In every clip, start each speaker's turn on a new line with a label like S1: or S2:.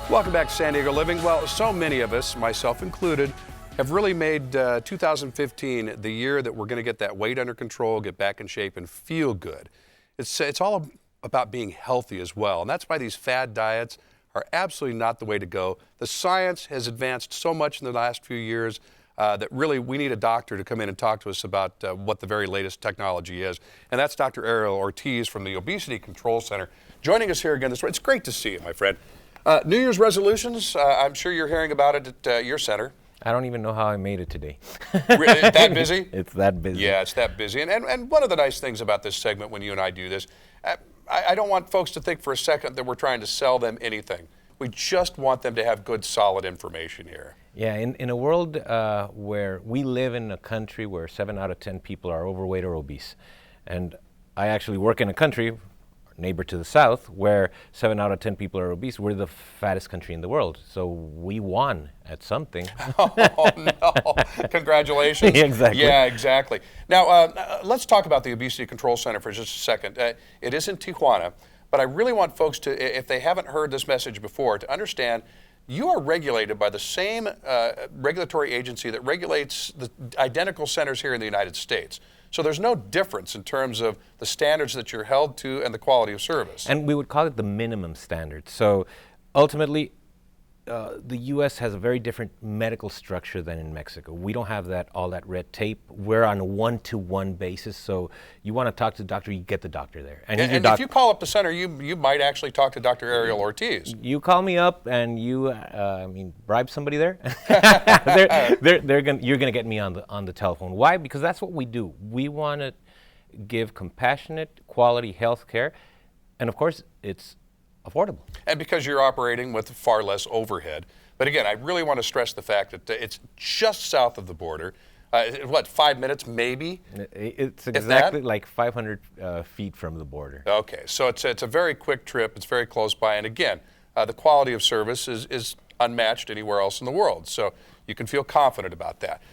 S1: Welcome back to San Diego Living. Well, so many of us, myself included, have really made 2015 the year that we're going to get that weight under control, get back in shape, and feel good. It's all about being healthy as well, and that's why these fad diets are absolutely not the way to go. The science has advanced so much in the last few years that really we need a doctor to come in and talk to us about what the very latest technology is. And that's Dr. Ariel Ortiz from the Obesity Control Center joining us here again this morning. It's great to see you, my friend. New Year's resolutions, I'm sure you're hearing about it at your center.
S2: I don't even know how I made it today.
S1: Really, that busy?
S2: It's that busy.
S1: Yeah, it's that busy. And one of the nice things about this segment when you and I do this, I don't want folks to think for a second that we're trying to sell them anything. We just want them to have good, solid information here.
S2: Yeah, in a world where we live in a country where 7 out of 10 people are overweight or obese, and I actually work in a country, neighbor to the south, where 7 out of 10 people are obese. We're the fattest country in the world, so we won at something.
S1: Oh, no. Congratulations.
S2: Exactly.
S1: Yeah, exactly. Now, let's talk about the Obesity Control Center for just a second. It is in Tijuana, but I really want folks to, if they haven't heard this message before, to understand you are regulated by the same regulatory agency that regulates the identical centers here in the United States. So there's no difference in terms of the standards that you're held to and the quality of service.
S2: And we would call it the minimum standard. So ultimately, the U.S. has a very different medical structure than in Mexico. We don't have all that red tape. We're on a one-to-one basis. So you want to talk to the doctor, you get the doctor there.
S1: And if you call up the center, you might actually talk to Dr. Ariel Ortiz.
S2: You call me up and you, bribe somebody there. You're gonna get me on the telephone. Why? Because that's what we do. We want to give compassionate, quality health care, and of course, it's affordable.
S1: And because you're operating with far less overhead. But again, I really want to stress the fact that it's just south of the border. 5 minutes maybe?
S2: It's exactly like 500 feet from the border.
S1: Okay, so it's a very quick trip. It's very close by. And again, the quality of service is unmatched anywhere else in the world. So you can feel confident about that.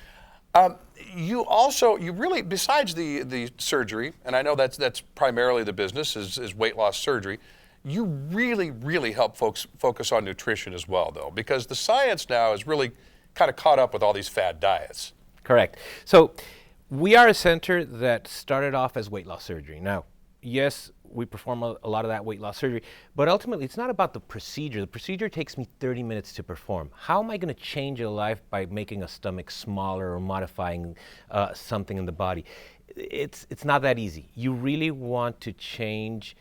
S1: You really, besides the surgery, and I know that's primarily the business is weight loss surgery, you really, really help folks focus on nutrition as well, though, because the science now is really kind of caught up with all these fad diets.
S2: Correct. So we are a center that started off as weight loss surgery. Now, yes, we perform a lot of that weight loss surgery, but ultimately it's not about the procedure. The procedure takes me 30 minutes to perform. How am I going to change a life by making a stomach smaller or modifying something in the body? It's not that easy. You really want to change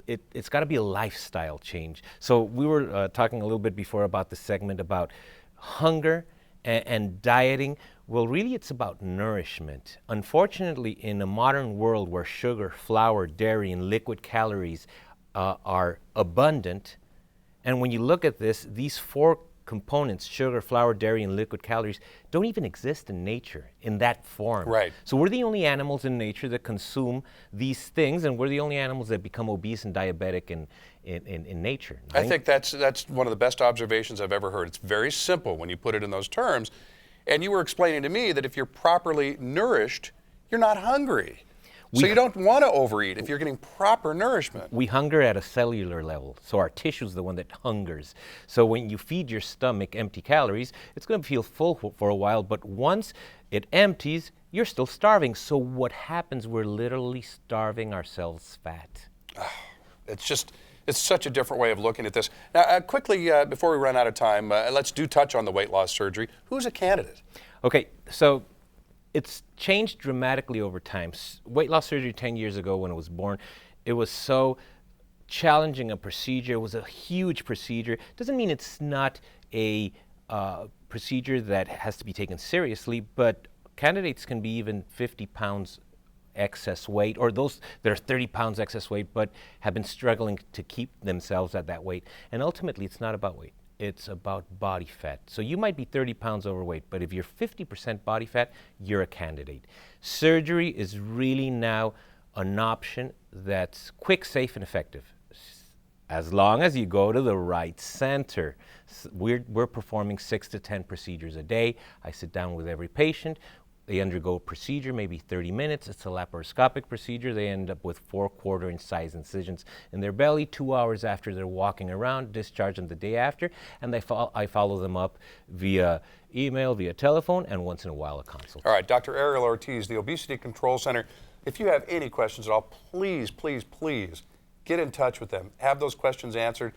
S2: it's got to be a lifestyle change. So we were talking a little bit before about the segment about hunger and dieting. Well, really it's about nourishment. Unfortunately, in a modern world where sugar, flour, dairy, and liquid calories are abundant, and when you look at this, these four components, sugar, flour, dairy, and liquid calories, don't even exist in nature in that form.
S1: Right.
S2: So we're the only animals in nature that consume these things, and we're the only animals that become obese and diabetic in nature.
S1: I think that's one of the best observations I've ever heard. It's very simple when you put it in those terms. And you were explaining to me that if you're properly nourished, you're not hungry. So you don't want to overeat if you're getting proper nourishment.
S2: We hunger at a cellular level. So our tissue is the one that hungers. So when you feed your stomach empty calories, it's going to feel full for a while, but once it empties, you're still starving. So what happens, we're literally starving ourselves fat.
S1: It's such a different way of looking at this. Now, quickly, before we run out of time, let's touch on the weight loss surgery. Who's a candidate?
S2: Okay, so it's changed dramatically over time. Weight loss surgery 10 years ago when it was born, it was so challenging a procedure. It was a huge procedure. Doesn't mean it's not a procedure that has to be taken seriously, but candidates can be even 50 pounds excess weight, or those that are 30 pounds excess weight but have been struggling to keep themselves at that weight. And ultimately, it's not about weight. It's about body fat. So you might be 30 pounds overweight, but if you're 50% body fat, you're a candidate. Surgery is really now an option that's quick, safe, and effective, as long as you go to the right center. We're performing 6 to 10 procedures a day. I sit down with every patient. They undergo a procedure, maybe 30 minutes. It's a laparoscopic procedure. They end up with 4 quarter-inch size incisions in their belly 2 hours after they're walking around, discharge them the day after, and I follow them up via email, via telephone, and once in a while a consult.
S1: All right, Dr. Ariel Ortiz, the Obesity Control Center. If you have any questions at all, please, please, please get in touch with them. Have those questions answered.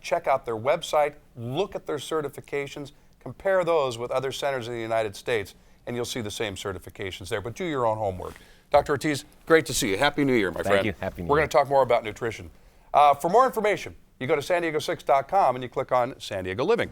S1: Check out their website, look at their certifications, compare those with other centers in the United States, and you'll see the same certifications there. But do your own homework. Dr. Ortiz, great to see you. Happy New Year, my friend.
S2: Thank you. Happy New Year.
S1: We're going to talk more about nutrition. For more information, you go to san diego6.com and you click on San Diego Living.